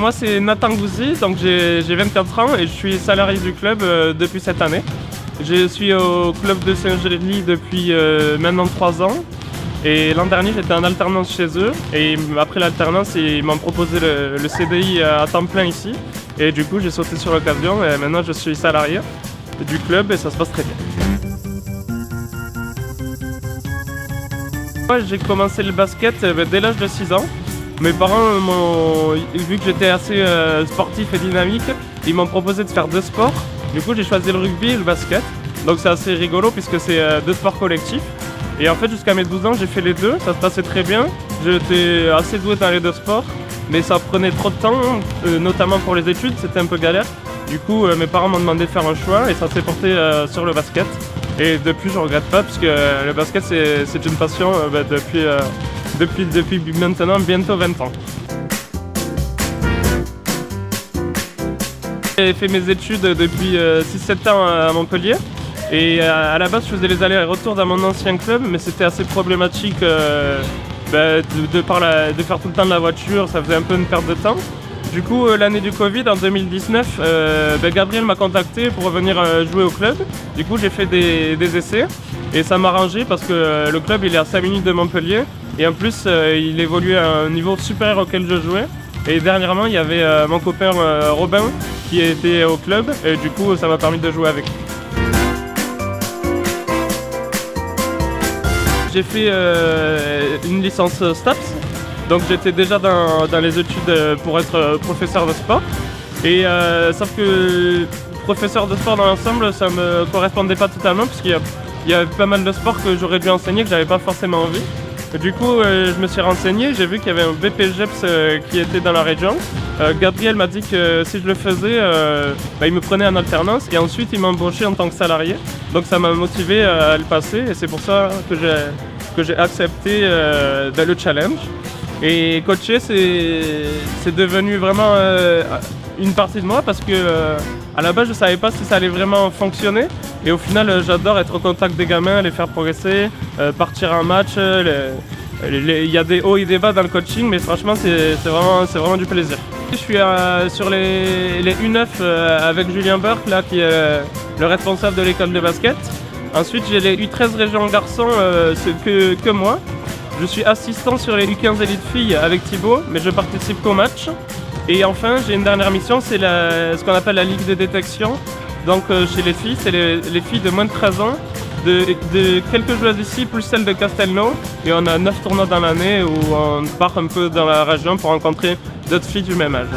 moi c'est Nathan Gouzi, donc j'ai 24 ans et je suis salarié du club depuis cette année. Je suis au club de Saint-Gély depuis maintenant 3 ans. Et l'an dernier j'étais en alternance chez eux et après l'alternance ils m'ont proposé le CDI à temps plein ici. Et du coup j'ai sauté sur l'occasion et maintenant je suis salarié du club et ça se passe très bien. Moi j'ai commencé le basket dès l'âge de 6 ans. Mes parents vu que j'étais assez sportif et dynamique, ils m'ont proposé de faire 2 sports. Du coup j'ai choisi le rugby et le basket. Donc c'est assez rigolo puisque c'est 2 sports collectifs. Et en fait jusqu'à mes 12 ans j'ai fait les 2, ça se passait très bien. J'étais assez doué dans les 2 sports, mais ça prenait trop de temps, notamment pour les études, c'était un peu galère. Du coup mes parents m'ont demandé de faire un choix et ça s'est porté sur le basket. Et depuis je regrette pas puisque le basket c'est une passion depuis maintenant bientôt 20 ans. J'ai fait mes études depuis 6-7 ans à Montpellier. Et à la base, je faisais les allers-retours dans mon ancien club, mais c'était assez problématique de faire tout le temps de la voiture, ça faisait un peu une perte de temps. Du coup, l'année du Covid, en 2019, Gabriel m'a contacté pour revenir jouer au club. Du coup, j'ai fait des essais et ça m'a arrangé parce que le club il est à 5 minutes de Montpellier et en plus, il évoluait à un niveau supérieur auquel je jouais. Et dernièrement, il y avait mon copain Robin qui était au club et du coup, ça m'a permis de jouer avec lui. J'ai fait une licence STAPS, donc j'étais déjà dans les études pour être professeur de sport. Et sauf que professeur de sport dans l'ensemble, ça me correspondait pas totalement puisqu'il y a pas mal de sports que j'aurais dû enseigner que j'avais pas forcément envie. Et du coup, je me suis renseigné, j'ai vu qu'il y avait un BPGEPS qui était dans la région. Gabriel m'a dit que si je le faisais, il me prenait en alternance et ensuite il m'a embauché en tant que salarié. Donc ça m'a motivé à le passer et c'est pour ça que j'ai accepté le challenge. Et coacher, c'est devenu vraiment une partie de moi parce que à la base je savais pas si ça allait vraiment fonctionner. Et au final, j'adore être au contact des gamins, les faire progresser, partir en match. Il y a des hauts et des bas dans le coaching, mais franchement, c'est vraiment du plaisir. Je suis sur les U9 avec Julien Burke, là, qui est le responsable de l'école de basket. Ensuite, j'ai les U13 région garçons, que moi. Je suis assistant sur les U15 élite filles avec Thibaut, mais je participe qu'au match. Et enfin, j'ai une dernière mission, c'est ce qu'on appelle la ligue de détection. Donc chez les filles, c'est les filles de moins de 13 ans, de quelques joueuses ici, plus celles de Castelnau. Et on a 9 tournois dans l'année où on part un peu dans la région pour rencontrer d'autres filles du même âge.